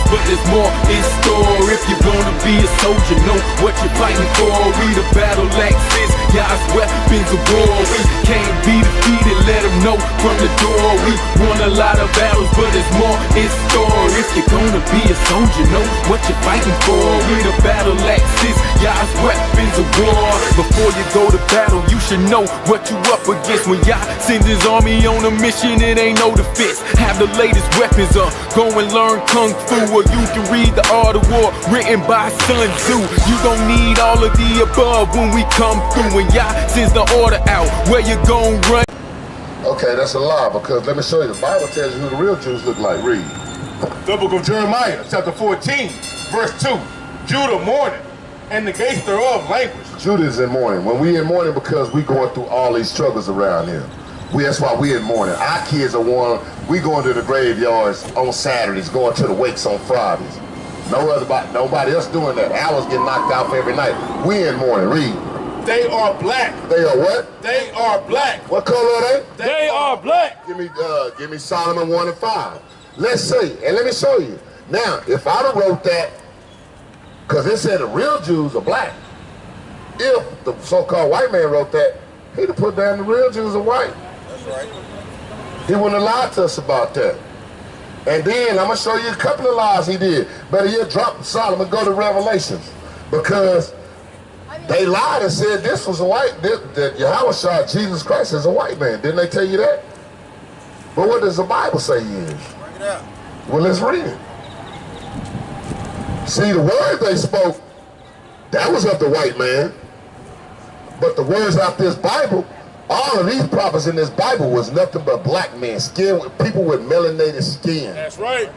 battles, but there's more in store. If you're gonna be a soldier, know what you're fighting for. We the battle axes, God's weapons of war. We can't be defeated, let them know from the door. We won a lot of battles, but there's more in store. If you're gonna be a soldier, know what you're fighting for. We the battle axes, God's weapons of war. Before you go to battle, you should know what you up against. When Yah sends his army on a mission, it ain't no defense. Have the latest weapons up, go and learn Kung Fu, or you can read The Art of War, written by Sun Tzu. You gon' need all of the above when we come through. When Yah sends the order out, where you gon' run? Okay, that's a lie, because let me show you. The Bible tells you who the real Jews look like. Read. The book of Jeremiah, chapter 14, verse 2. Judah mourning, and the gates thereof languish. Judah is in mourning. When we in mourning, because we going through all these struggles around here. That's why we in mourning. Our kids are warned. We going to the graveyards on Saturdays, going to the wakes on Fridays. Nobody else doing that. Owls get knocked out for every night. We in mourning. Read. They are black. They are what? They are black. What color are they? They are black. Give me Solomon 1 and 5. Let's see, and let me show you. Now, if I'd have wrote that, because it said the real Jews are black. If the so-called white man wrote that, he'd have put down the real Jews are white. That's right. He wouldn't have lied to us about that. And then I'm going to show you a couple of lies he did. Better yet, drop Solomon, go to Revelations. Because they lied and said this was a white, that Yahweh, Jesus Christ, is a white man. Didn't they tell you that? But what does the Bible say he is? Bring it out. Well, let's read it. See, the word they spoke, that was of the white man. But the words out this Bible, all of these prophets in this Bible was nothing but black men, people with melanated skin. That's right.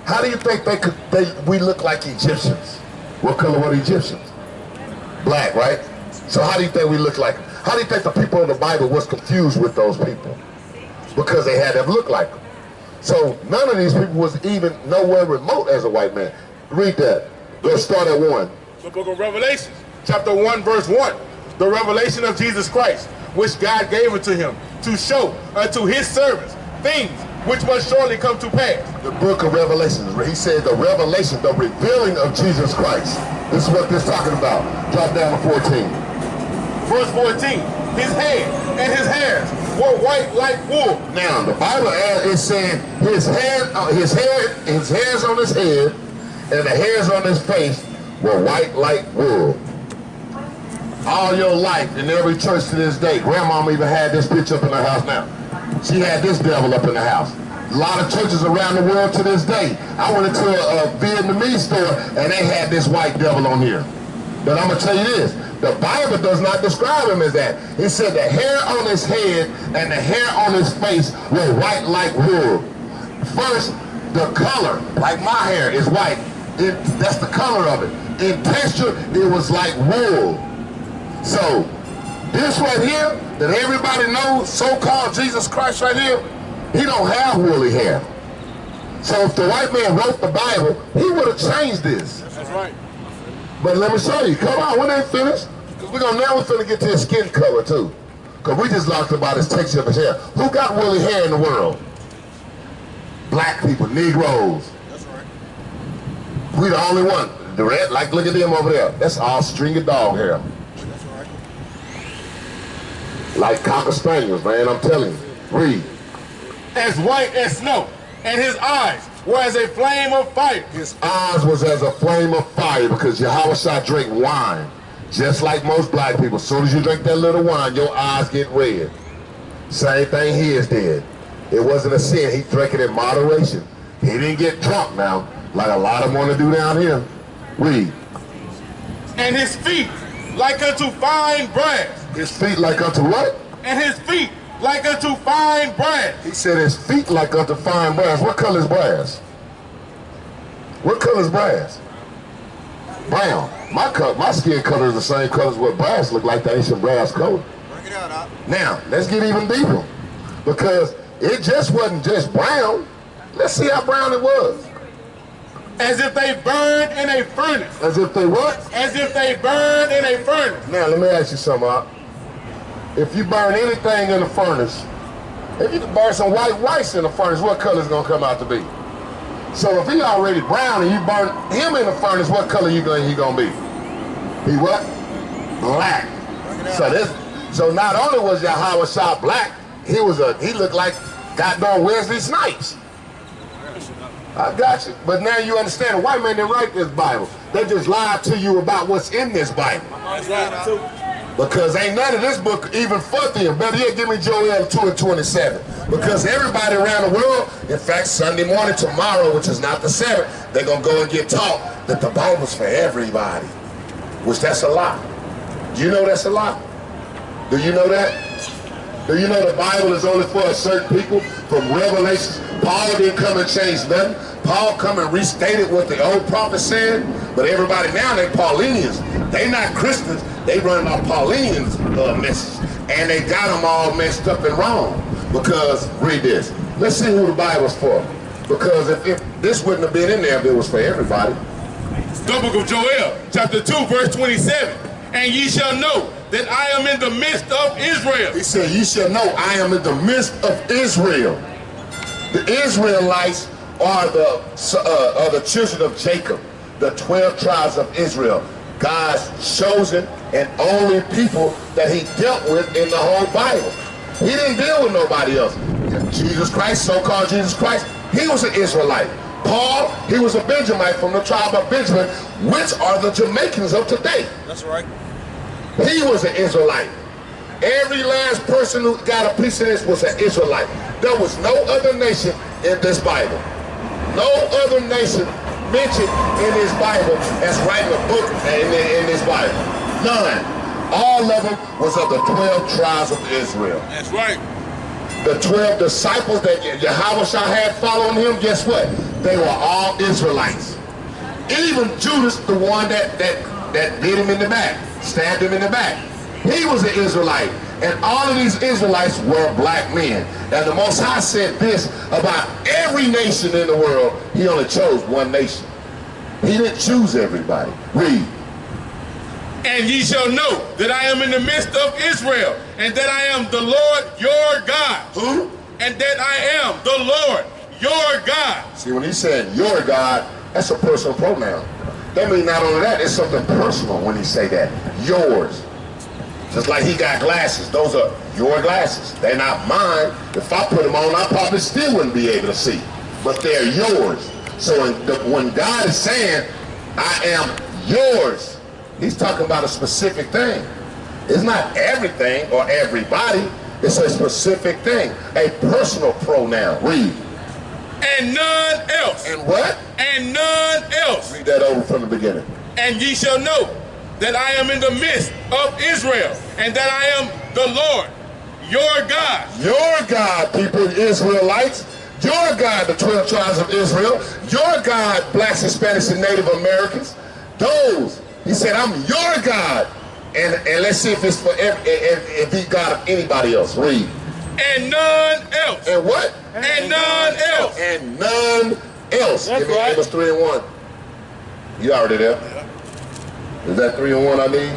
How do you think we look like Egyptians? What color were the Egyptians? Black, right? So how do you think we look like them? How do you think the people in the Bible was confused with those people? Because they had them look like them. So none of these people was even nowhere remote as a white man. Read that. Let's start at 1. The book of Revelation, chapter 1, verse 1. The revelation of Jesus Christ, which God gave unto him, to show unto his servants things which must surely come to pass. The book of Revelation, he said the revelation, the revealing of Jesus Christ. This is what this is talking about. Drop down to 14. Verse 14. His head and his hairs were white like wool. Now, the Bible is saying his hairs on his head and the hairs on his face were white like wool. All your life, in every church to this day, Grandmama even had this picture up in her house now. She had this devil up in the house. A lot of churches around the world to this day. I went into a Vietnamese store and they had this white devil on here. But I'm going to tell you this. The Bible does not describe him as that. It said the hair on his head and the hair on his face were white like wool. First, the color, like my hair, is white. That's the color of it. In texture, it was like wool. So, this right here, that everybody knows, so-called Jesus Christ right here, he don't have woolly hair. So if the white man wrote the Bible, he would have changed this. That's right. But let me show you. Come on, we ain't finished. Because we're finna get to his skin color too. Because we just talked about his texture of his hair. Who got woolly hair in the world? Black people, Negroes. That's right. We the only one. The red, like look at them over there. That's all stringy dog hair. That's right. Like Cocker Spaniels, man, I'm telling you. Read. As white as snow, and his eyes were as a flame of fire. His eyes was as a flame of fire because Yahweh drank wine. Just like most black people. As soon as you drink that little wine, your eyes get red. Same thing his did. It wasn't a sin. He drank it in moderation. He didn't get drunk now, like a lot of them want to do down here. Read. And his feet like unto fine brass. His feet like unto what? And his feet like unto fine brass. He said his feet like unto fine brass. What color is brass? What color is brass? Brown. My skin color is the same color as what brass look like, the ancient brass color. Bring it out, Doc. Now, let's get even deeper. Because it just wasn't just brown. Let's see how brown it was. As if they burned in a furnace. As if they what? As if they burned in a furnace. Now, let me ask you something, Art. If you burn anything in the furnace, if you burn some white rice in the furnace, what color is going to come out to be? So if he already brown and you burn him in the furnace, what color he gonna be? He what? Black. So not only was Yahweh Shah black, he looked like goddamn Wesley Snipes. I got you. But now you understand the white man didn't write this Bible. They just lied to you about what's in this Bible. Because ain't none of this book even for them. Better yet, give me Joel 2:27. Because everybody around the world, in fact, Sunday morning tomorrow, which is not the 7th, they're going to go and get taught that the Bible's for everybody. Which that's a lie. Do you know that's a lie? Do you know that? Do you know the Bible is only for a certain people? From Revelations, Paul didn't come and change nothing. Paul come and restated what the old prophet said, but everybody now, they Paulinians. They not Christians, they running off Paulinians message. And they got them all messed up and wrong. Because, read this. Let's see who the Bible's for. Because if this wouldn't have been in there if it was for everybody. The book of Joel, chapter 2, verse 27. And ye shall know that I am in the midst of Israel. He said, ye shall know I am in the midst of Israel. The Israelites are the children of Jacob, the 12 tribes of Israel, God's chosen and only people that he dealt with in the whole Bible. He didn't deal with nobody else. Jesus Christ, so-called Jesus Christ, he was an Israelite. Paul, he was a Benjamite from the tribe of Benjamin, which are the Jamaicans of today. That's right. He was an Israelite. Every last person who got a piece of this was an Israelite. There was no other nation in this Bible. No other nation mentioned in this Bible as writing a book in this Bible. None. All of them was of the 12 tribes of Israel. That's right. The 12 disciples that Yahweh Shah had following him, guess what? They were all Israelites. Even Judas, the one that beat him in the back, stabbed him in the back. He was an Israelite. And all of these Israelites were black men. And the Most High said this about every nation in the world. He only chose one nation. He didn't choose everybody. Read. And ye shall know that I am in the midst of Israel, and that I am the Lord your God. Who? And that I am the Lord your God. See, when he said your God, that's a personal pronoun. That means not only that, it's something personal when he say that. Yours. Just like he got glasses. Those are your glasses. They're not mine. If I put them on, I probably still wouldn't be able to see. But they're yours. So when God is saying, I am yours, he's talking about a specific thing. It's not everything or everybody. It's a specific thing. A personal pronoun. Read. And none else. And what? And none else. Read that over from the beginning. And ye shall know that I am in the midst of Israel, and that I am the Lord your God. Your God, people, Israelites. Your God, the 12 tribes of Israel. Your God, blacks, Hispanics, and Native Americans. Those. He said, I'm your God. And let's see if it's for if he God of anybody else. Read. And none else. And what? And none else. And none else. That's Give me right. Amos 3 and 1. You already there? Is that 3 and 1 I mean?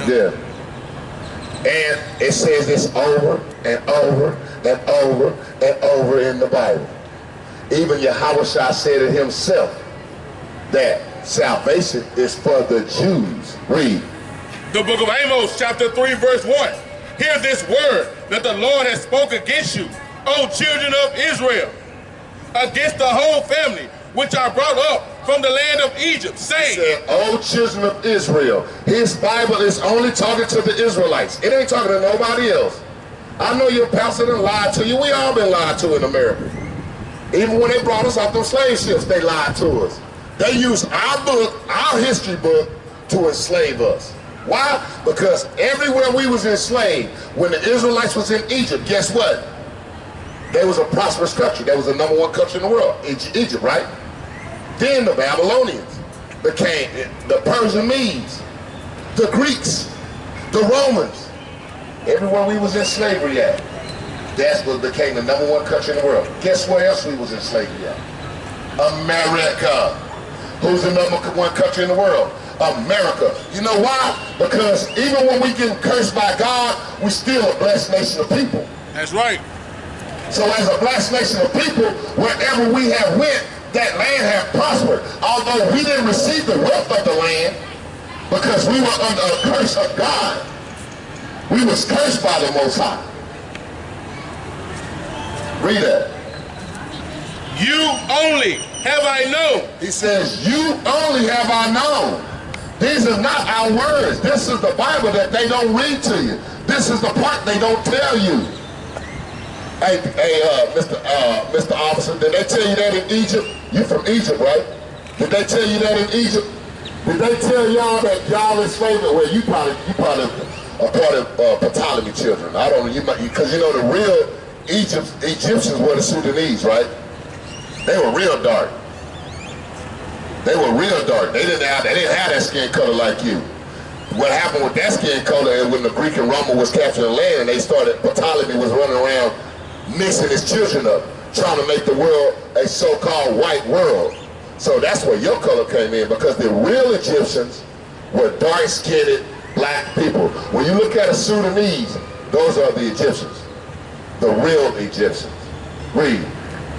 Yeah. And it says this over and over and over and over in the Bible. Even Yahweh Shah said it himself that salvation is for the Jews. Read. The book of Amos, chapter 3, verse 1. Hear this word that the Lord has spoken against you, O children of Israel, against the whole family, which I brought up from the land of Egypt, saying, He said, O children of Israel. His Bible is only talking to the Israelites. It ain't talking to nobody else. I know your pastor done lied to you. We all been lied to in America. Even when they brought us off those slave ships, they lied to us. They used our book, our history book, to enslave us. Why? Because everywhere we was enslaved, when the Israelites was in Egypt, guess what? They was a prosperous country. They was the #1 country in the world, Egypt, right? Then the Babylonians became the Persian Medes, the Greeks, the Romans. Everywhere we was in slavery at, that's what became the #1 country in the world. Guess where else we was in slavery at? America. Who's the #1 country in the world? America. You know why? Because even when we get cursed by God, we still a blessed nation of people. That's right. So as a blessed nation of people, wherever we have went, that land had prospered, although we didn't receive the wealth of the land because we were under a curse of God. We was cursed by the Most High. Read that. You only have I known. He says, you only have I known. These are not our words. This is the Bible that they don't read to you. This is the part they don't tell you. Hey, Mr. Officer, did they tell you that in Egypt? You from Egypt, right? Did they tell you that in Egypt? Did they tell y'all that y'all is slaves? Well, you probably a part of Ptolemy children. I don't know, because you know the real Egyptians were the Sudanese, right? They were real dark. They were real dark. They didn't have that skin color like you. What happened with that skin color is when the Greek and Roman was capturing land and Ptolemy was running around mixing his children up, trying to make the world a so-called white world. So that's where your color came in, because the real Egyptians were dark-skinned black people. When you look at a Sudanese, those are the Egyptians, the real Egyptians. Read.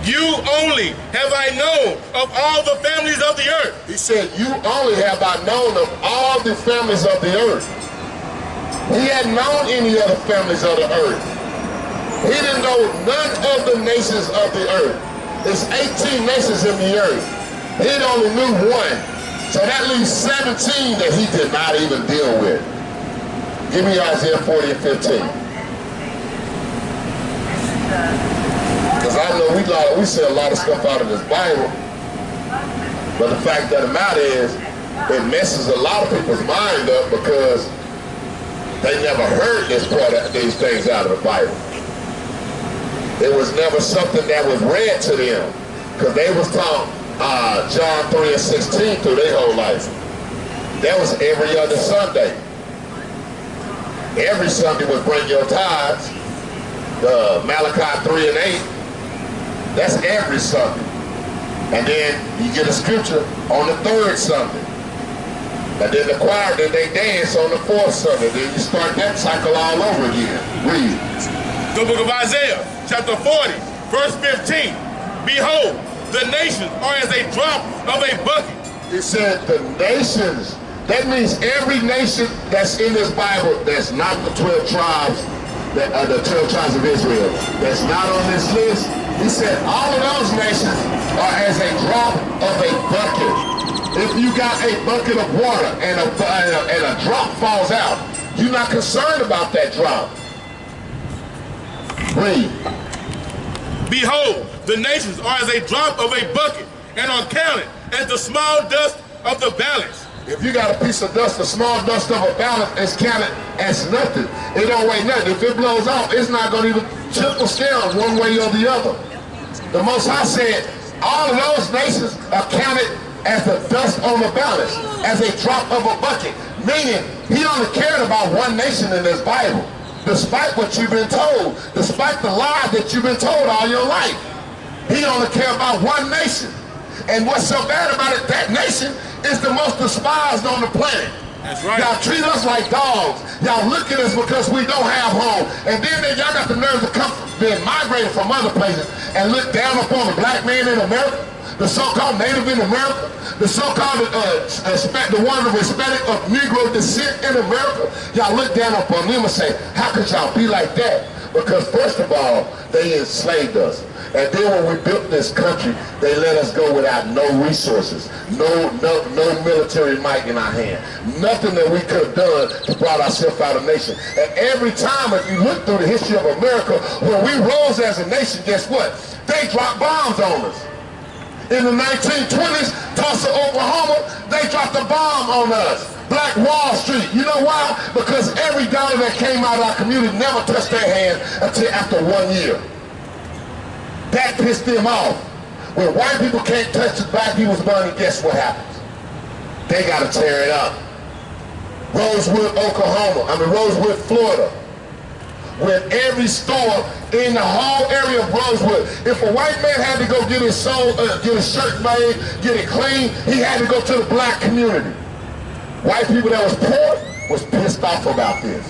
You only have I known of all the families of the earth. He said, you only have I known of all the families of the earth. He hadn't known any other families of the earth. He didn't know none of the nations of the earth. There's 18 nations in the earth. He only knew one. So that leaves 17 that he did not even deal with. Give me Isaiah 40 and 15. Because I know we say a lot of stuff out of this Bible, but the fact of the matter is, it messes a lot of people's mind up because they never heard these things out of the Bible. It was never something that was read to them, because they was taught John 3 and 16 through their whole life. That was every other Sunday. Every Sunday was bring your tithes. Malachi 3 and 8. That's every Sunday. And then you get a scripture on the third Sunday. And then the choir, then they dance on the fourth Sunday. Then you start that cycle all over again. Read. The book of Isaiah, chapter 40, verse 15. Behold, the nations are as a drop of a bucket. It said the nations. That means every nation that's in this Bible that's not the 12 tribes, the 12 tribes of Israel, that's not on this list. He said all of those nations are as a drop of a bucket. If you got a bucket of water and a drop falls out, you're not concerned about that drop. Read. Behold, the nations are as a drop of a bucket and are counted as the small dust of the balance. If you got a piece of dust, the small dust of a balance is counted as nothing. It don't weigh nothing. If it blows off, it's not going to even tip the scale one way or the other. The Most High said all of those nations are counted as the dust on the balance, as a drop of a bucket. Meaning, he only cared about one nation in this Bible, despite what you've been told, despite the lie that you've been told all your life. He only cared about one nation. And what's so bad about it, that nation is the most despised on the planet. That's right. Y'all treat us like dogs. Y'all look at us because we don't have home. And then y'all got the nerve to come, being migrated from other places and look down upon the black man in America, the so-called native in America, the so-called, the one of Hispanic of Negro descent in America. Y'all look down upon them and say, how could y'all be like that? Because first of all, they enslaved us. And then when we built this country, they let us go without no resources, no military might in our hand, nothing that we could have done to brought ourselves out of nation. And every time, if you look through the history of America, when we rose as a nation, guess what? They dropped bombs on us. In the 1920s, Tulsa, Oklahoma, they dropped a bomb on us. Black Wall Street. You know why? Because every dollar that came out of our community never touched their hand until after 1 year. That pissed them off. When white people can't touch the black people's money, guess what happens? They got to tear it up. Rosewood, Florida. When every store in the whole area of Rosewood, if a white man had to go get his shirt made, get it clean, he had to go to the black community. White people that was poor was pissed off about this.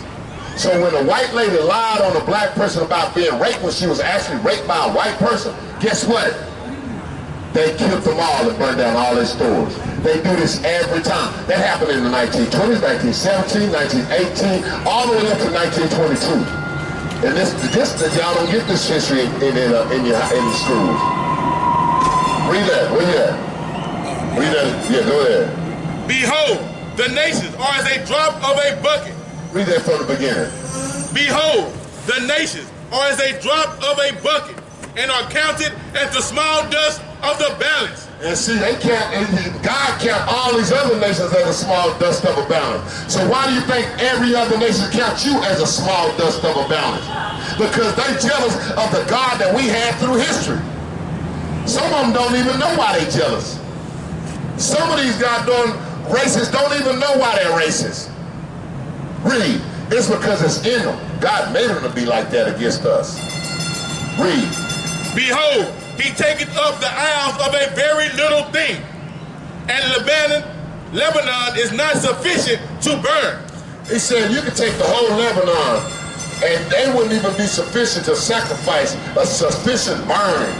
So when a white lady lied on a black person about being raped when she was actually raped by a white person, guess what? they killed them all and burned down all their stores. They do this every time. That happened in the 1920s, 1917, 1918, all the way up to 1922. And this y'all don't get this history in the schools. Read that. Where you at? Read that. Yeah, go ahead. Behold, the nations are as a drop of a bucket. Read that from the beginning. Behold, the nations are as a drop of a bucket, and are counted as the small dust of the balance. And see, God count all these other nations as a small dust of a balance. So why do you think every other nation counts you as a small dust of a balance? Because they jealous of the God that we had through history. Some of them don't even know why they jealous. Some of these goddamn racists don't even know why they're racist. Read. It's because it's in them. God made them to be like that against us. Read. Behold, he taketh up the isles of a very little thing, and Lebanon is not sufficient to burn. He said you could take the whole Lebanon, and they wouldn't even be sufficient to sacrifice a sufficient burn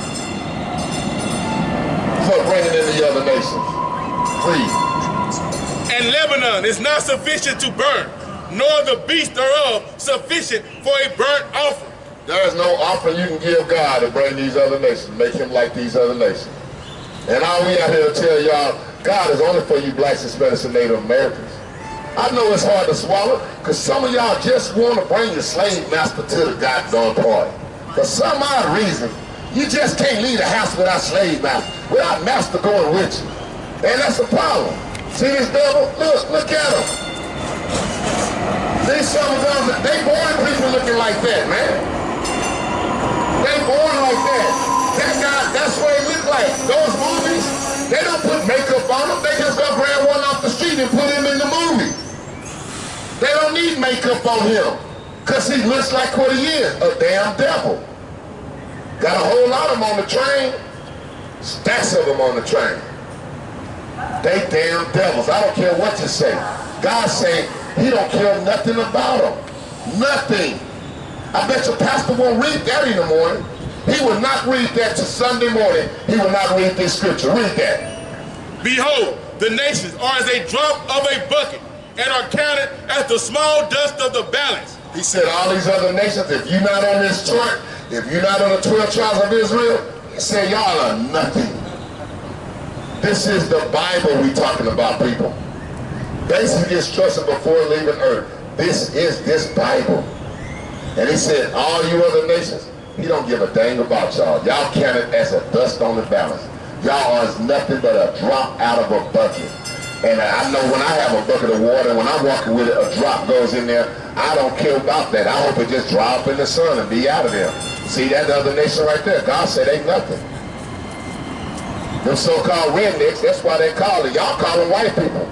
for bringing in the other nations. Read. And Lebanon is not sufficient to burn, nor the beast thereof sufficient for a burnt offering. There is no offering you can give God to bring these other nations, make him like these other nations. And all we out here to tell y'all, God is only for you blacks, Hispanics, and Native Americans. I know it's hard to swallow, because some of y'all just want to bring your slave master to the goddamn party. For some odd reason, you just can't leave the house without slave master, without master going with you. And that's a problem. See this devil? Look at him. These some of them, they born people looking like that, man. They born like that. That guy, that's what he look like. Those movies, they don't put makeup on them. They just go grab one off the street and put him in the movie. They don't need makeup on him, because he looks like what he is, a damn devil. Got a whole lot of them on the train. Stacks of them on the train. They damn devils. I don't care what you say. God say he don't care nothing about them. Nothing. I bet your pastor won't read that in the morning. He will not read that to Sunday morning. He will not read this scripture. Read that. Behold, the nations are as a drop of a bucket, and are counted as the small dust of the balance. He said all these other nations, if you're not on this chart, if you're not on the 12 tribes of Israel, he said y'all are nothing. This is the Bible we talking about, people. Basic instruction before leaving earth. This is this Bible. And he said, all you other nations, he don't give a dang about y'all. Y'all counted as a dust on the balance. Y'all are nothing but a drop out of a bucket. And I know when I have a bucket of water, when I'm walking with it, a drop goes in there. I don't care about that. I hope it just dry up in the sun and be out of there. See that other nation right there? God said ain't nothing. Them so-called rednecks, that's why they call it. Y'all call them white people.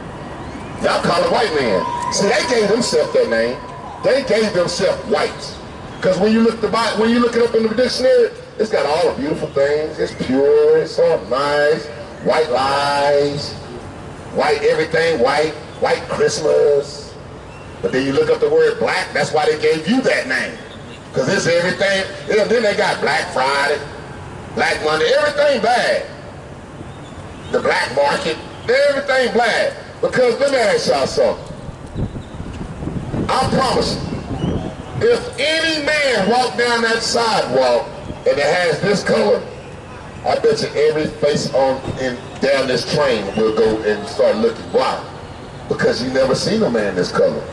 Y'all call them white men. See, they gave themselves that name. They gave themselves whites. Because when you look it up in the dictionary, it's got all the beautiful things. It's pure, it's all nice. White lies, white everything, white Christmas. But then you look up the word black, that's why they gave you that name. Because it's everything. And then they got Black Friday, Black Monday, everything bad. The black market, everything black. Because let me ask y'all something. I promise you, if any man walk down that sidewalk and it has this color, I bet you every face down this train will go and start looking. Why? Because you never seen a man this color.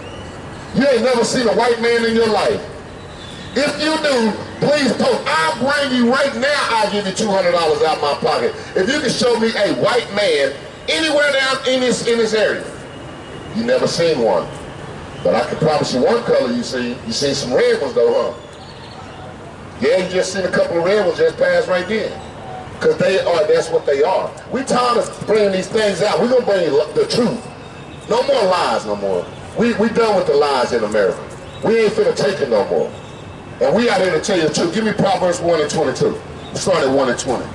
You ain't never seen a white man in your life. If you do, please post. I'll bring you right now, I'll give you $200 out my pocket. If you can show me a white man anywhere down in this area. You never seen one. But I can promise you one color you see. You seen some red ones though, huh? Yeah, you just seen a couple of red ones just pass right there. Because that's what they are. We tired of bringing these things out. We're going to bring you the truth. No more lies no more. We done with the lies in America. We ain't finna take it no more. And we out here to tell you the truth. Give me Proverbs 1 and 22. Start at 1 and 20.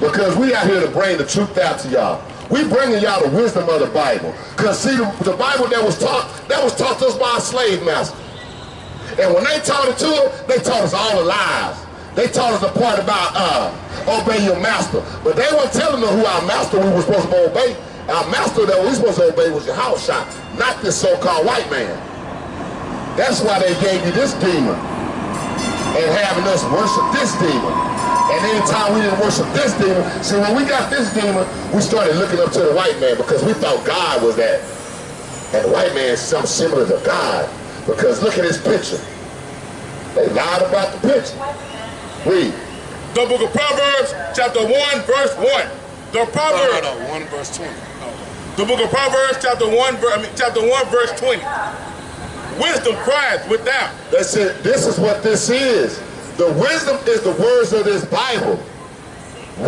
Because we out here to bring the truth out to y'all. We bringing y'all the wisdom of the Bible. Because see, the Bible that was taught to us by a slave master. And when they taught it to us, they taught us all the lies. They taught us the part about obey your master. But they weren't telling us who our master we were supposed to obey. Our master that we were supposed to obey was your house shot, not this so-called white man. That's why they gave you this demon and having us worship this demon. And anytime we didn't worship this demon, see, when we got this demon, we started looking up to the white man because we thought God was that. And the white man is something similar to God. Because look at his picture. They lied about the picture. Read. The book of Proverbs, chapter 1, verse 1. The Proverbs. No, 1 verse 20. The book of Proverbs, chapter 1, verse 20. Wisdom crieth without. That's it. This is what this is. The wisdom is the words of this Bible.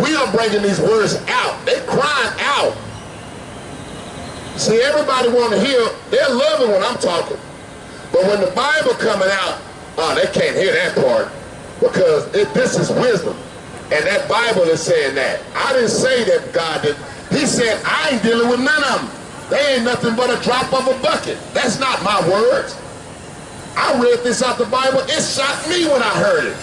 We are bringing these words out. They crying out. See, everybody want to hear. They're loving when I'm talking. But when the Bible coming out, they can't hear that part. Because this is wisdom. And that Bible is saying that. I didn't say that God did. He said, I ain't dealing with none of them. They ain't nothing but a drop of a bucket. That's not my words. I read this out the Bible. It shocked me when I heard it.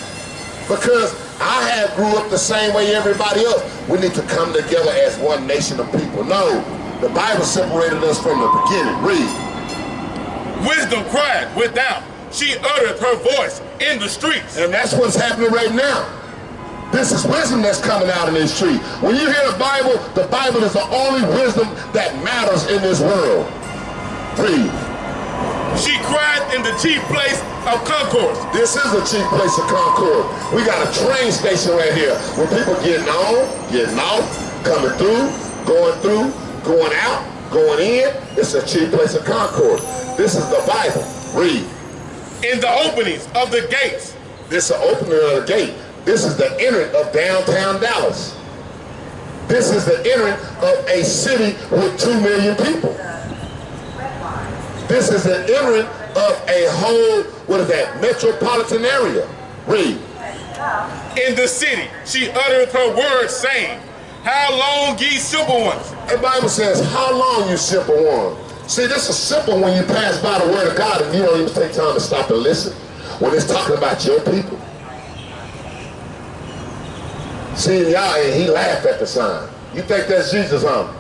Because I have grew up the same way everybody else. We need to come together as one nation of people. No, the Bible separated us from the beginning. Read. Wisdom cried without. She uttered her voice in the streets. And that's what's happening right now. This is wisdom that's coming out in this street. When you hear the Bible is the only wisdom that matters in this world. Read. She cried in the chief place of concourse. This is a chief place of concord. We got a train station right here where people getting on, getting off, coming through, going out, going in. It's a chief place of concord. This is the Bible. Read. In the openings of the gates. This is the opening of the gate. This is the entering of downtown Dallas. This is the entering of a city with 2 million people. This is the entering of a whole, metropolitan area. Read. In the city, she uttered her words, saying, how long, ye simple ones? The Bible says, how long, you simple ones? See, this is simple when you pass by the word of God and you don't even take time to stop and listen when it's talking about your people. See, y'all, and he laughed at the sign. You think that's Jesus, huh?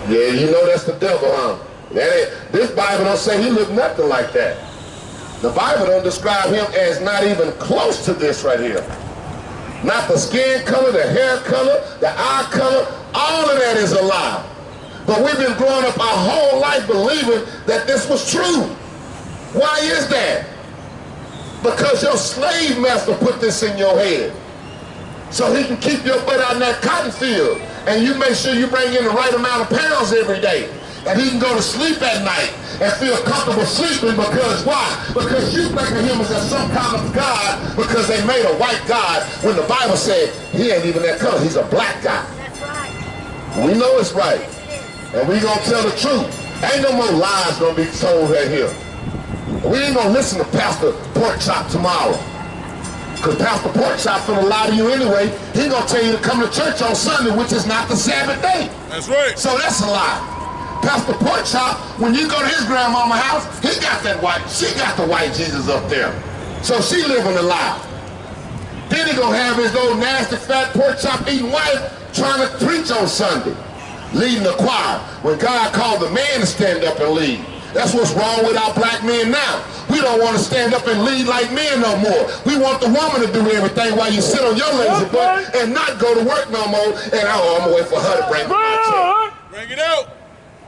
Yeah, you know that's the devil, huh? This Bible don't say he looked nothing like that. The Bible don't describe him as not even close to this right here. Not the skin color, the hair color, the eye color, all of that is a lie. But we've been growing up our whole life believing that this was true. Why is that? Because your slave master put this in your head. So he can keep your butt out in that cotton field. And you make sure you bring in the right amount of pounds every day. And he can go to sleep at night and feel comfortable sleeping because why? Because you think of him as some kind of God because they made a white God when the Bible said he ain't even that color. He's a black guy. That's right. We know it's right. And we gonna tell the truth. Ain't no more lies gonna be told right here. We ain't gonna listen to Pastor Pork Chop tomorrow. Because Pastor Pork Chop gonna lie to you anyway. He gonna tell you to come to church on Sunday, which is not the Sabbath day. That's right. So that's a lie. Pastor Pork Chop, when you go to his grandmama's house, she got the white Jesus up there. So she living a lie. Then he gonna have his old nasty fat pork chop eating wife trying to preach on Sunday, leading the choir, when God called the man to stand up and lead. That's what's wrong with our black men now. We don't want to stand up and lead like men no more. We want the woman to do everything while you sit on your lazy butt and not go to work no more. And I'm gonna wait for her to bring me my check. Bring it out.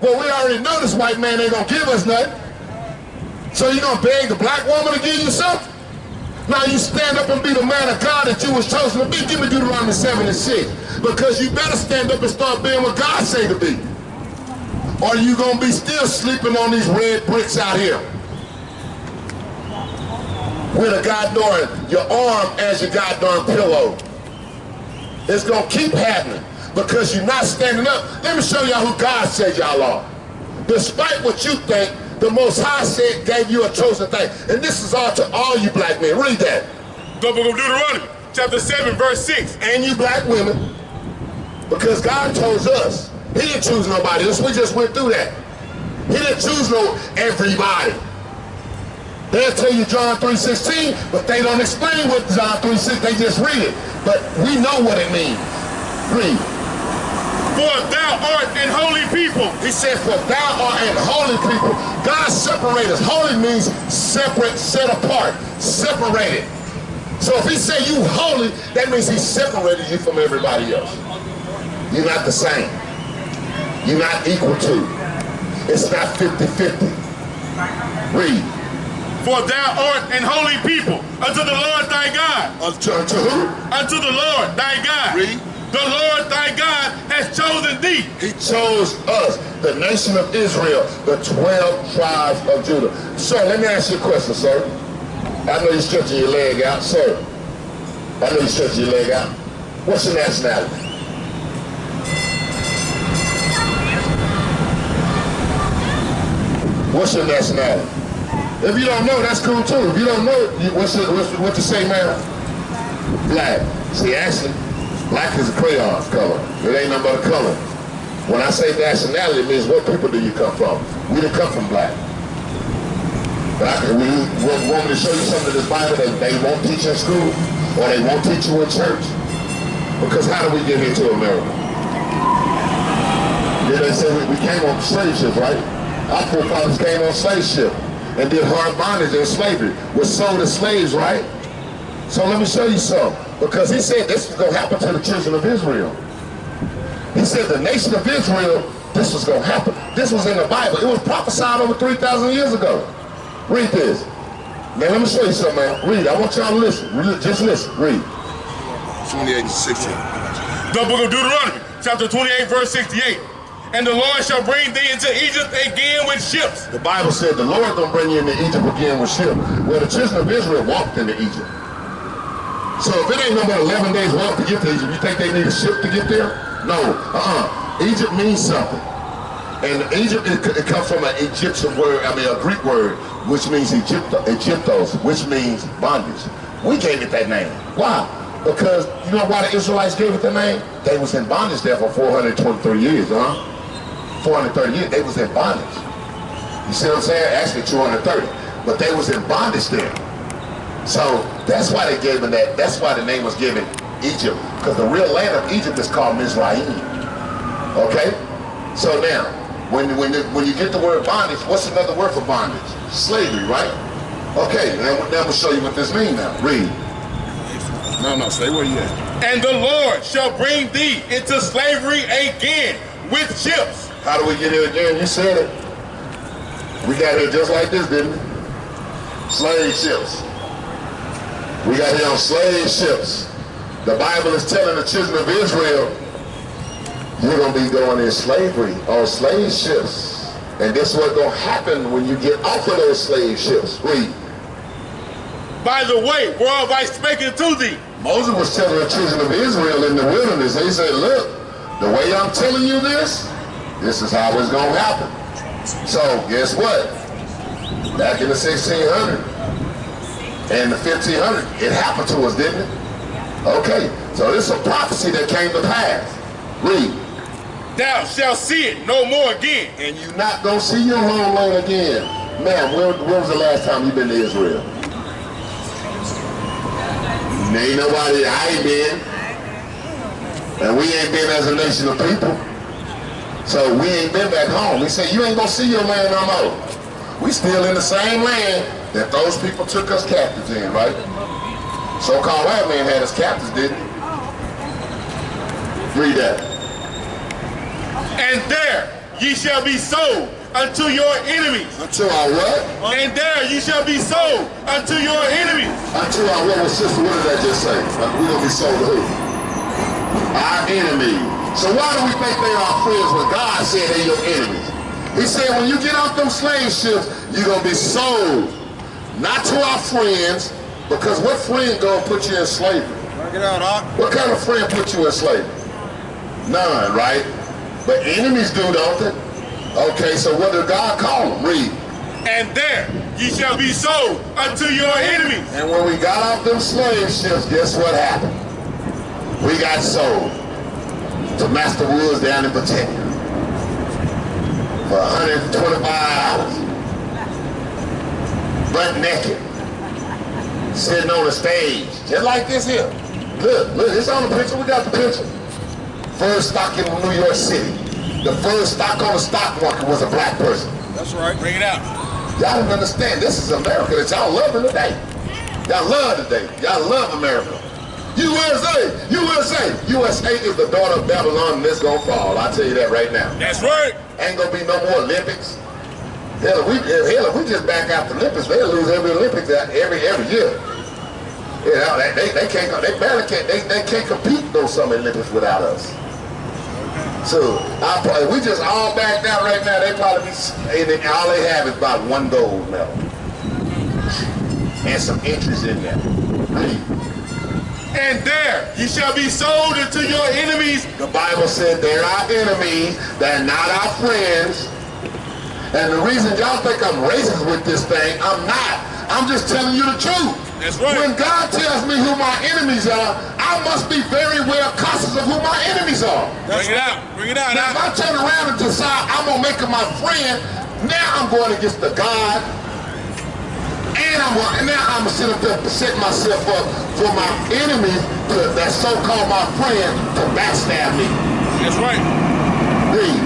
Well, we already know this white man ain't gonna give us nothing. So you gonna beg the black woman to give you something? Now you stand up and be the man of God that you was chosen to be. Give me Deuteronomy 7:6. Because you better stand up and start being what God say to be. Or you gonna be still sleeping on these red bricks out here. With a goddamn, your arm as your goddamn pillow. It's gonna keep happening. Because you're not standing up. Let me show y'all who God said y'all are. Despite what you think, the Most High said gave you a chosen thing. And this is all to all you black men. Read that. The book of Deuteronomy, chapter 7, verse 6. And you black women. Because God chose us. He didn't choose nobody else. We just went through that. He didn't choose no everybody. They'll tell you John 3:16, but they don't explain what John 3:16, they just read it. But we know what it means. Read. For thou art an holy people. He said, for thou art an holy people. God separated us. Holy means separate, set apart, separated. So if he say you holy, that means he separated you from everybody else. You're not the same. You're not equal to. It's not 50-50. Read. For thou art an holy people unto the Lord thy God. Unto who? Unto the Lord thy God. Read. The Lord thy God has chosen thee. He chose us, the nation of Israel, the 12 tribes of Judah. Sir, let me ask you a question, sir. I know you're stretching your leg out, sir. I know you're stretching your leg out. What's your nationality? What's your nationality? If you don't know, that's cool too. If you don't know, what you say, man? Black. See, actually, black is a crayon color. It ain't nothing but a color. When I say nationality, it means what people do you come from? We didn't come from black. But we want me to show you something in this Bible that they won't teach in school or they won't teach you in church. Because how do we get here to America? Yeah, they say we came on slave ships, right? Our forefathers came on slave ship and did hard bondage and slavery. Was sold as slaves, right? So let me show you something. Because he said this was going to happen to the children of Israel. He said the nation of Israel, this was going to happen. This was in the Bible. It was prophesied over 3,000 years ago. Read this. Now let me show you something, man. Read. I want y'all to listen. Just listen. Read. 28 and 16. The book of Deuteronomy, chapter 28, verse 68. And the Lord shall bring thee into Egypt again with ships. The Bible said the Lord gonna bring you into Egypt again with ships. Well, the children of Israel walked into Egypt. So if it ain't no but 11 days walk to get to Egypt, you think they need a ship to get there? No. Egypt means something. And Egypt, it comes from an Egyptian word, a Greek word, which means Egyptos, which means bondage. We gave it that name. Why? Because you know why the Israelites gave it the name? They was in bondage there for 423 years, 430 years, they was in bondage. You see what I'm saying? Actually 230. But they was in bondage there. So that's why they gave it that. That's why the name was given Egypt. Because the real land of Egypt is called Mizraim. Okay? So now, when you get the word bondage, what's another word for bondage? Slavery, right? Okay, now we'll show you what this means now. Read. No, stay where you at. And the Lord shall bring thee into slavery again with ships. How do we get here again? You said it. We got here just like this, didn't we? Slave ships. We got here on slave ships. The Bible is telling the children of Israel, you're going to be going in slavery on slave ships. And this is what's going to happen when you get off of those slave ships. Read. By the way, whereof I spake unto thee. Moses was telling the children of Israel in the wilderness, he said, look, the way I'm telling you this is how it's going to happen. So guess what? Back in the 1600s and the 1500s, it happened to us, didn't it? Okay, so this is a prophecy that came to pass. Read. Thou shalt see it no more again. And you're not going to see your homeland again. Ma'am, when was the last time you've been to Israel? Ain't nobody, I ain't been. And we ain't been as a nation of people. So we ain't been back home. He said, you ain't gonna see your land no more. We still in the same land that those people took us captives in, right? So-called white man had us captives, didn't he? Read that. And there ye shall be sold unto your enemies. Unto our what? And there ye shall be sold unto your enemies. Unto our what? Well, sister, what did I just say? We're going to be sold to who? Our enemies. So why do we think they are friends when God said they're your enemies? He said when you get off them slave ships, you're going to be sold. Not to our friends, because what friend going to put you in slavery? What kind of friend put you in slavery? None, right? But enemies do, don't they? Okay, so what did God call them? Read. And there ye shall be sold unto your enemies. And when we got off them slave ships, guess what happened? We got sold to Master Woods down in Virginia for $125. butt naked, sitting on the stage, just like this here. Look, it's on the picture. We got the picture. First stock in New York City. The first stock on the stock market was a black person. That's right. Bring it out. Y'all don't understand. This is America that y'all loving today. Y'all love today. Y'all love America. USA, USA. USA is the daughter of Babylon, and it's gonna fall. I'll tell you that right now. That's right. Ain't gonna be no more Olympics. Hell, if we just back out the Olympics, they'll lose every Olympics every year. You know, they can't, they barely can't, they can't compete those summer Olympics without us. So if we just all backed out right now, they probably be, all they have is about 1 gold medal and some interest in there. And there ye shall be sold unto your enemies. The Bible said they're our enemies, they're not our friends. And the reason y'all think I'm racist with this thing, I'm not. I'm just telling you the truth. That's right. When God tells me who my enemies are, I must be very well conscious of who my enemies are. Bring it out. Bring it out. Now, if I turn around and decide I'm going to make him my friend, now I'm going against the God. And now I'm going to sit up there and set myself up for my enemies, that so-called my friend, to backstab me. That's right. Read.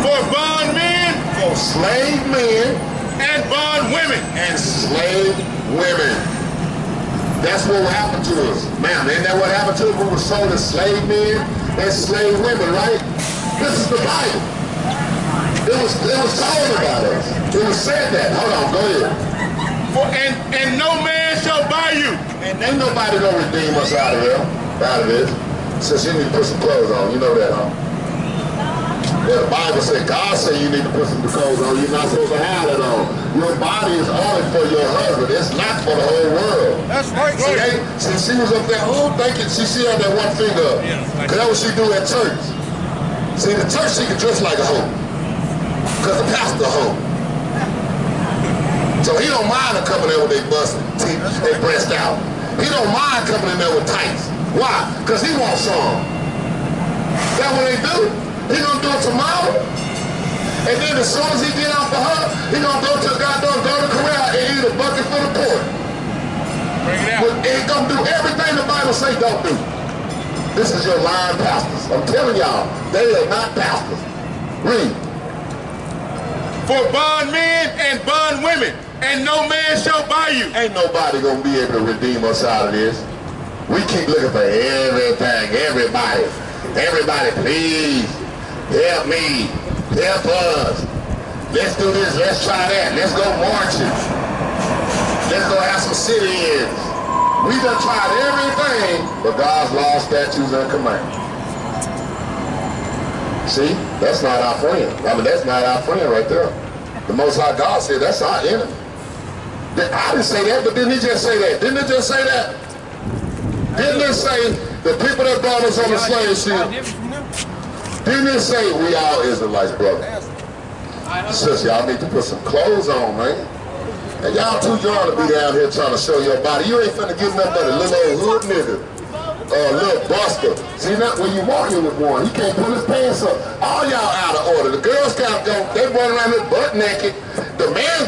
For bondmen, For slave men, and bond women, and slave women. That's what happened to us. Man, isn't that what happened to us? We were sold as slave men and slave women, right? This is the Bible. It was told about us. It was said that. Hold on, go ahead. and no man shall buy you. And ain't nobody gonna redeem us out of here, out of this. Since you need to put some clothes on, you know that, huh? Yeah, the Bible said, God said you need to put some clothes on. You're not supposed to have that on. Your body is only for your husband. It's not for the whole world. That's right. See, she was up there, thinking, she had that one finger up. Because that's what she do at church. See, the church, she can dress like a hoe. Because the pastor a hoe. So he don't mind her coming there with their bust, they breast out. He don't mind coming in there with tights. Why? Because he wants some. That's what they do. He gonna do it tomorrow. And then as soon as he get out for her, he gonna go to the goddamn go to corral and eat a bucket full of pork. Bring it out. And he gonna do everything the Bible say don't do. This is your lying pastors. I'm telling y'all, they are not pastors. Read. For bondmen and bond women, and no man shall buy you. Ain't nobody gonna be able to redeem us out of this. We keep looking for everything, everybody. Everybody, please, help me, help us. Let's do this, let's try that. Let's go marching. Let's go have some sit-ins. We done tried everything, but God's law, statutes, and commandments. See, that's not our friend. I mean, that's not our friend right there. The Most High God said that's our enemy. I didn't say that, but didn't he just say that? Didn't it just say that? Didn't it say the people that brought us on the slave ship? Didn't it say we all Israelites, brother? Sis, y'all need to put some clothes on, man. And y'all too young to be down here trying to show your body. You ain't finna get nothing but a little old hood nigga. A little buster. See, not when you walking with one, he can't put his pants up. All y'all out of order. The Girl Scouts go, they run around here butt naked. The man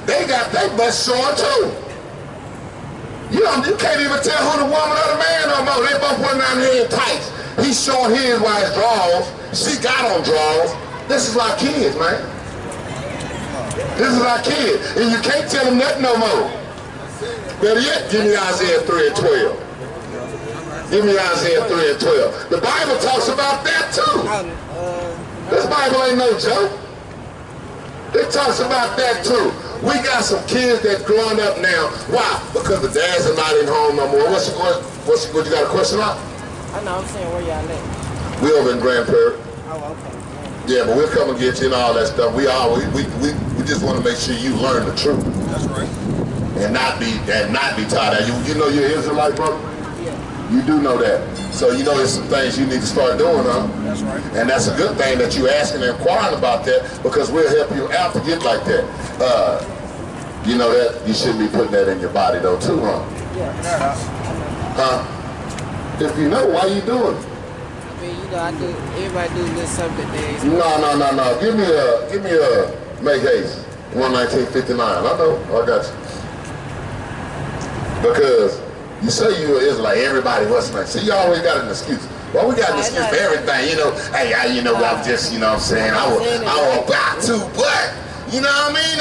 they got their butt short too. You can't even tell who the woman or the man no more. They both running down here in tights. He's showing his while his drawers. She got on drawers. This is our kids, man. This is our kids. And you can't tell them nothing no more. Better yet, give me Isaiah 3 and 12. Give me Isaiah 3 and 12. The Bible talks about that too. This Bible ain't no joke. It talks about that too. We got some kids that's growing up now. Why? Because the dads are not in home no more. What you got a question about? I know, I'm saying where y'all at. We over in Grand Prairie. Oh, okay. Yeah, but we'll come and get you and all that stuff. We just want to make sure you learn the truth. That's right. And not be taught that. You know you're Israelite, brother? Yeah. You do know that. So you know there's some things you need to start doing, huh? That's right. And that's a good thing that you asking and inquiring about that, because we'll help you out to get like that. You know that you shouldn't be putting that in your body though too, huh? Yeah. Huh? If you know, why you doing it? I mean, you know, everybody do little something days. No. Give me a make haste. 1959. I know. I got you. Because you say you is like everybody was like. See, you always got an excuse. Well, we got an excuse for everything. You know, hey, I'm just, you know what I'm saying? I was about to, but, you know what I mean?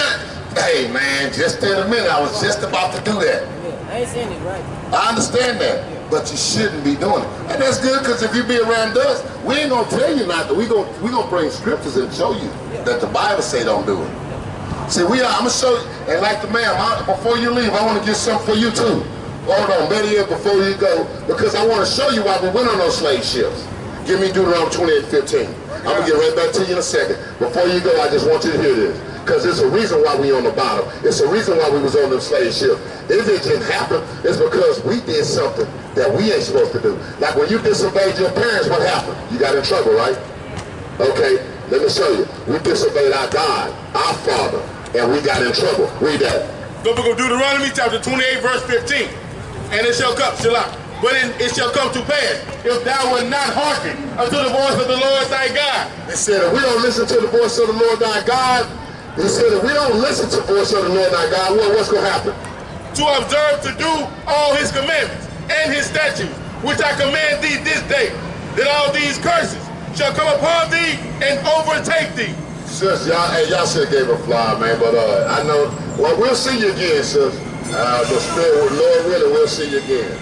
Hey, man, just in a minute, I was just about to do that. Yeah, I ain't saying it right. I understand that, but you shouldn't be doing it. And that's good, because if you be around us, we ain't going to tell you not to. We gonna bring scriptures and show you that the Bible say don't do it. See, I'm going to show you, and like the man, before you leave, I want to get something for you too. Hold on, better yet before you go, because I want to show you why we went on those slave ships. Give me Deuteronomy 28:15. I'm going to get right back to you in a second. Before you go, I just want you to hear this, because there's a reason why we on the bottom. It's a reason why we was on the slave ship. If it can happen, it's because we did something that we ain't supposed to do. Like when you disobeyed your parents, what happened? You got in trouble, right? Okay, let me show you. We disobeyed our God, our Father, and we got in trouble. Read that. The book of Deuteronomy chapter 28 verse 15. And it shall come, but it shall come to pass, if thou wilt not hearken unto the voice of the Lord thy God. It said, if we don't listen to the voice of the Lord thy God, he said, if we don't listen to the voice of the Lord thy God, what's going to happen? To observe to do all his commandments and his statutes, which I command thee this day, that all these curses shall come upon thee and overtake thee. Sis, y'all should have gave a fly, man, but I know, well, we'll see you again, sis. The Spirit, Lord willing, we'll see you again.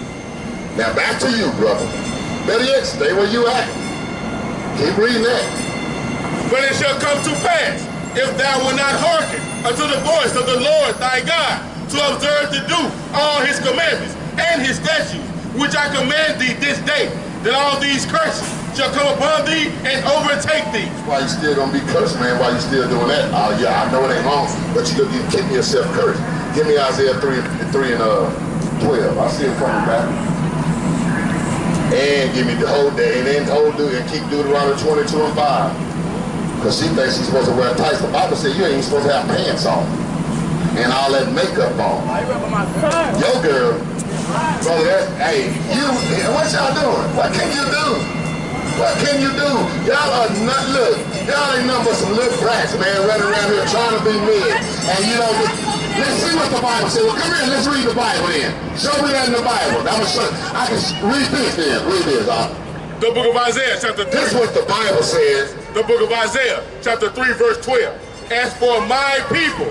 Now back to you, brother. Better yet, stay where you at. Keep reading that. But it shall come to pass, if thou wilt not hearken unto the voice of the Lord thy God, to observe to do all his commandments and his statutes, which I command thee this day, that all these curses shall come upon thee and overtake thee. Why you still gonna be cursed, man? Why you still doing that? Yeah, I know it ain't wrong, but you keep yourself cursed. Give me Isaiah 3 and 12. I see it coming back. And give me the whole day, and then and keep Deuteronomy 22 and 5. Because she thinks she's supposed to wear tights. The Bible says you ain't even supposed to have pants on. And all that makeup on. Yo, girl. Brother, hey, what y'all doing? What can you do? What can you do? Y'all are not, look, y'all ain't nothing but some little brats, man, running around here trying to be men. And you know, let's see what the Bible says. Well, come here, let's read the Bible then. Show me that in the Bible. I'm gonna show, I can read this then. Read this, The book of Isaiah, chapter 3. This is what the Bible says. The book of Isaiah, chapter 3, verse 12. As for my people,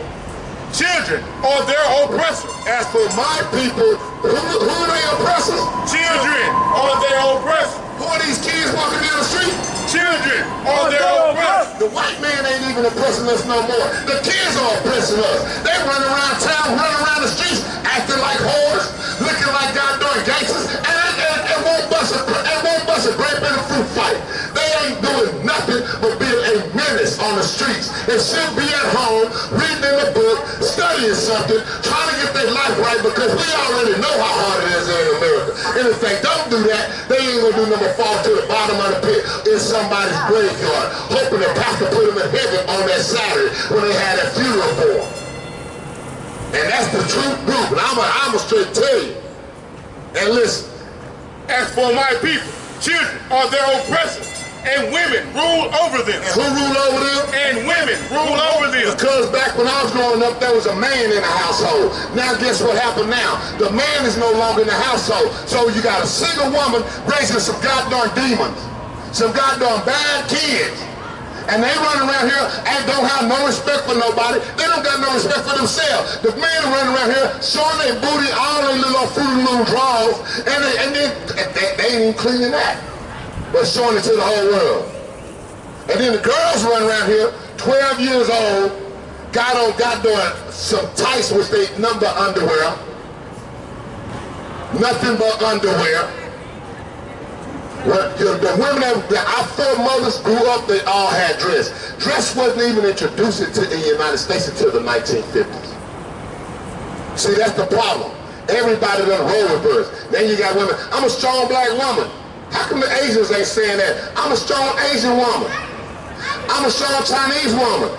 children are their oppressors. As for my people, who are they oppressors? Children are their oppressors. Who are these kids walking down the street? Children are their oppressors. The white man ain't even oppressing us no more. The kids are oppressing us. They run around town, run around the streets, acting like whores, looking like goddamn gangsters, and won't bust a grape in a fruit fight. They ain't doing nothing but being a menace on the streets. They should be at home, reading in the book, studying something, trying to get their life right, because we already know how hard it is in America. And if they don't do that, they ain't gonna do nothing but fall to the bottom of the pit in somebody's graveyard, hoping the pastor put them in heaven on that Saturday when they had a funeral for them. And that's the truth group, and I'm a straight tell you. And listen, as for my people, children are their oppressors, and women rule over them. And who rule over them? And women rule over them. Because back when I was growing up, there was a man in the household. Now guess what happened now? The man is no longer in the household. So you got a single woman raising some goddamn demons, some goddamn bad kids. And they run around here and don't have no respect for nobody. They don't got no respect for themselves. The men run around here showing their booty, all their little fruity little drawers, and then they ain't even cleaning that, but showing it to the whole world. And then the girls run around here, 12 years old, got doing some tights with their number underwear, nothing but underwear. The women that our foremothers grew up, they all had dress. Dress wasn't even introduced in the United States until the 1950s. See, that's the problem. Everybody done roll reverse. Then you got women, I'm a strong black woman. How come the Asians ain't saying that? I'm a strong Asian woman. I'm a strong Chinese woman.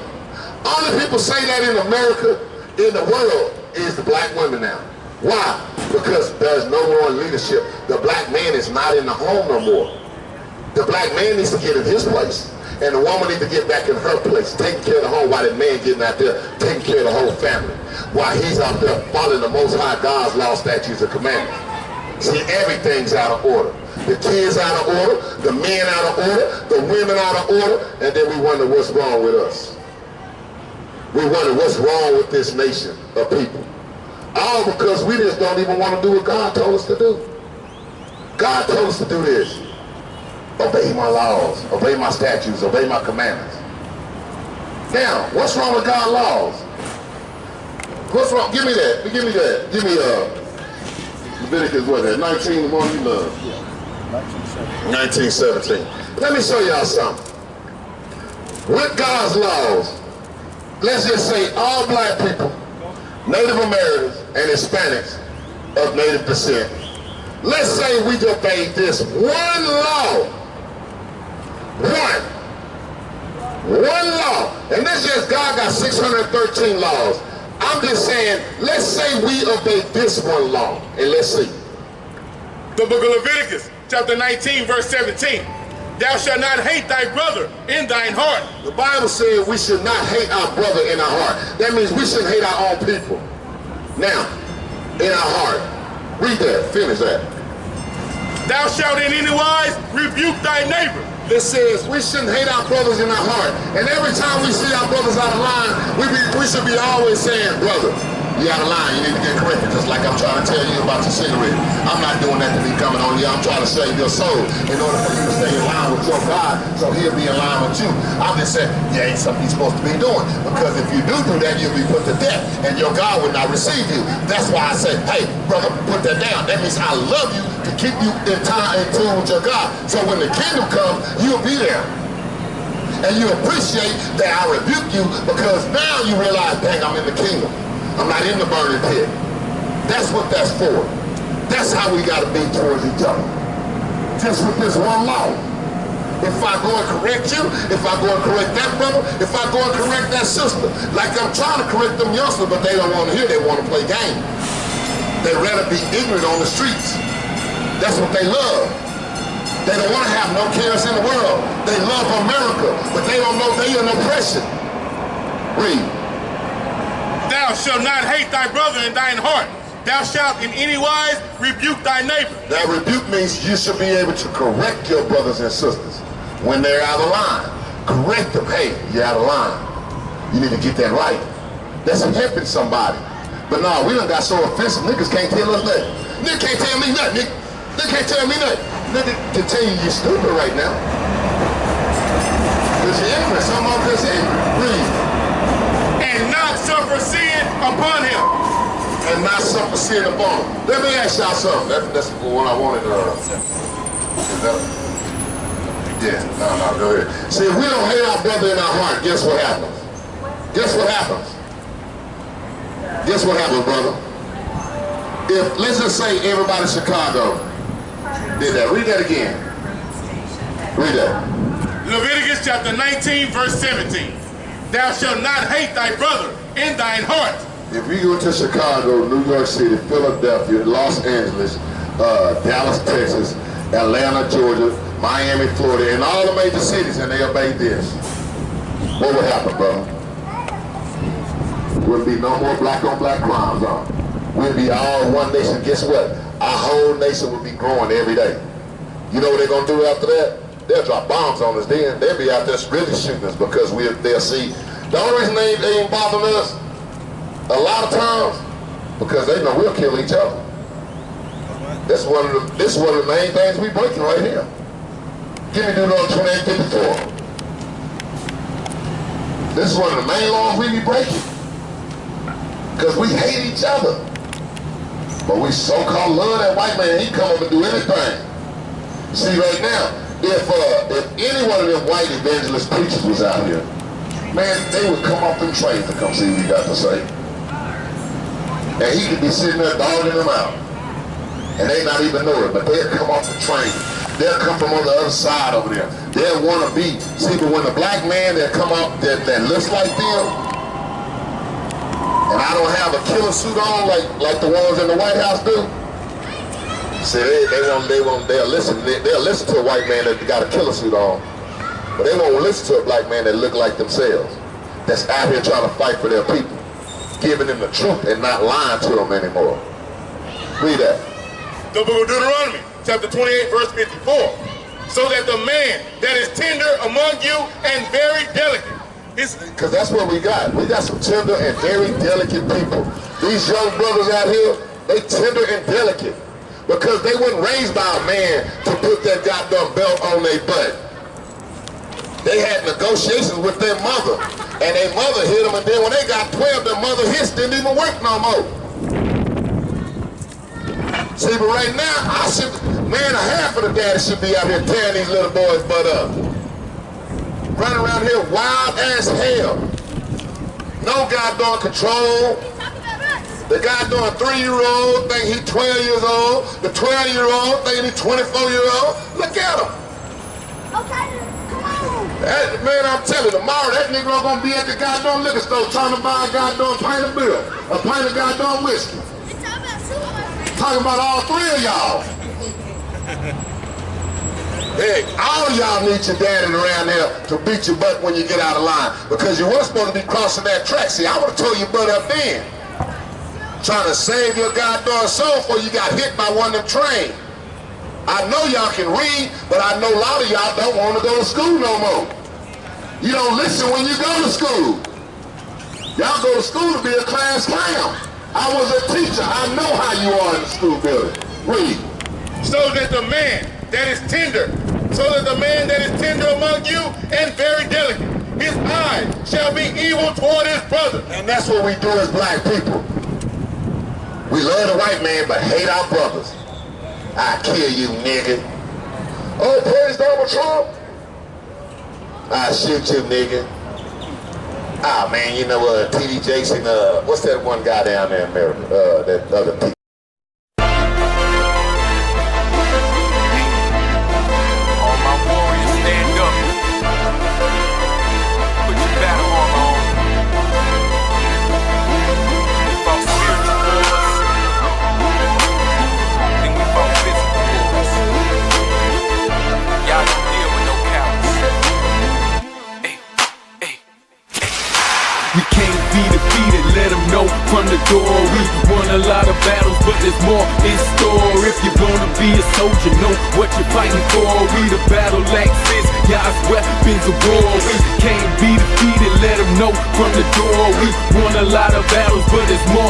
Only people say that in America, in the world, is the black women now. Why? Because there's no more leadership. The black man is not in the home no more. The black man needs to get in his place. And the woman need to get back in her place, taking care of the home, while the man getting out there, taking care of the whole family. While he's out there following the Most High God's law, statutes, and commandments. See, everything's out of order. The kids out of order, the men out of order, the women out of order, and then we wonder what's wrong with us. We wonder what's wrong with this nation of people. All because we just don't even want to do what God told us to do. God told us to do this. Obey my laws, obey my statutes, obey my commandments. Now, what's wrong with God's laws? What's wrong? Give me that. Give me that. Give me Leviticus, what that? 19, the one you love. 1917. Let me show y'all something. With God's laws, let's just say all black people, Native Americans, and Hispanics of native descent. Let's say we obey this one law. One law. And this just, God got 613 laws. I'm just saying, let's say we obey this one law, and let's see. The book of Leviticus, chapter 19, verse 17. Thou shalt not hate thy brother in thine heart. The Bible says we should not hate our brother in our heart. That means we shouldn't hate our own people. Now, in our heart. Read that, finish that. Thou shalt in any wise rebuke thy neighbor. It says we shouldn't hate our brothers in our heart. And every time we see our brothers out of line, we should be always saying, brother, you out of line, you need to get corrected, just like I'm trying to tell you about your cigarette. I'm not doing that to be coming on you. I'm trying to save your soul in order for you to stay in line with your God, so he'll be in line with you. I'm just saying, yeah, ain't something you're supposed to be doing. Because if you do that, you'll be put to death, and your God will not receive you. That's why I say, hey, brother, put that down. That means I love you to keep you in tune with your God. So when the kingdom comes, you'll be there. And you appreciate that I rebuke you, because now you realize, dang, I'm in the kingdom. I'm not in the burning pit. That's what that's for. That's how we got to be towards each other. Just with this one law. If I go and correct you, if I go and correct that brother, if I go and correct that sister, like I'm trying to correct them youngsters, but they don't want to hear, they want to play games. They'd rather be ignorant on the streets. That's what they love. They don't want to have no cares in the world. They love America, but they don't know they in oppression. Read. Thou shalt not hate thy brother in thine heart. Thou shalt in any wise rebuke thy neighbor. That rebuke means you should be able to correct your brothers and sisters when they're out of line. Correct them. Hey, you're out of line. You need to get that right. That's helping somebody. But no, we done got so offensive, niggas can't tell us nothing. Nigga can't tell me nothing, nigga. Nigga can't tell me nothing. Nigga can tell you you're stupid right now. Because you're ignorant. Some of us ignorant. Read. And not suffer sin upon him. And not suffer sin upon him. Let me ask y'all something. That's what I wanted to no, go ahead. See, if we don't hate our brother in our heart, guess what happens? Guess what happens? Guess what happens, brother? If, let's just say everybody in Chicago did that. Read that again. Read that. Leviticus chapter 19, verse 17. Thou shalt not hate thy brother in thine heart. If you go to Chicago, New York City, Philadelphia, Los Angeles, Dallas, Texas, Atlanta, Georgia, Miami, Florida, and all the major cities, and they obeyed this, what would happen, brother? Wouldn't be no more black on black crimes, huh? We'd be all one nation. Guess what? Our whole nation would be growing every day. You know what they're going to do after that? They'll drop bombs on us then. They'll be out there really shooting us, because they'll see. The only reason they ain't bothering us a lot of times, because they know we'll kill each other. This is one of the main things we breaking right here. Give me Deuteronomy 28:54. This is one of the main laws we be breaking, because we hate each other. But we so-called love that white man. He come up and do anything. See, right now, if any one of them white evangelist preachers was out here, man, they would come off them trains to come see what he got to say. And he could be sitting there dogging them out. And they not even know it, but they'll come off the train. They'll come from on the other side over there. They'll want to be, see, but when the black man that come out that looks like them, and I don't have a killer suit on like the ones in the White House do, see, they'll listen to a white man that got a killer suit on. But they won't listen to a black man that look like themselves, that's out here trying to fight for their people, giving them the truth and not lying to them anymore. Read that. The book of Deuteronomy, chapter 28, verse 54. So that the man that is tender among you and very delicate. Because that's what we got. We got some tender and very delicate people. These young brothers out here, they tender and delicate because they weren't raised by a man to put that goddamn belt on their butt. They had negotiations with their mother, and their mother hit them, and then when they got 12, their mother hits didn't even work no more. See, but right now, half of the daddies should be out here tearing these little boys' butt up. Running around here wild as hell. No goddamn control. The goddamn 3-year-old think he 12 years old. The 12-year-old think he 24-year-old. Look at him. Okay, come on. Man, I'm telling you, tomorrow that nigga gonna be at the goddamn liquor store trying to buy a goddamn pint of beer, a pint of goddamn whiskey. Talking about all 3 of y'all. Hey, all of y'all need your daddy around there to beat your butt when you get out of line. Because you weren't supposed to be crossing that track. See, I would have told your butt up then. Trying to save your goddamn soul before you got hit by one of them trains. I know y'all can read, but I know a lot of y'all don't want to go to school no more. You don't listen when you go to school. Y'all go to school to be a class clown. I was a teacher. I know how you are in the school building. Read. So that the man that is tender, among you and very delicate, his eye shall be evil toward his brother. And that's what we do as black people. We love the white man, but hate our brothers. I kill you, nigga. Oh, praise Donald Trump. I shoot you, nigga. Ah, man, you know, T.D. Jason, what's that one guy down there in America? That other people. All my warriors stand up. Put your battle armor on. We fought spiritual wars. Then we fought physical wars. Y'all don't deal with no cowards. We can't be defeated, let them know from the door. We won a lot of battles, but there's more in store. If you wanna be a soldier, know what you're fighting for. We the battle axes, God's weapons of war. We can't be defeated, let them know from the door. We won a lot of battles, but there's more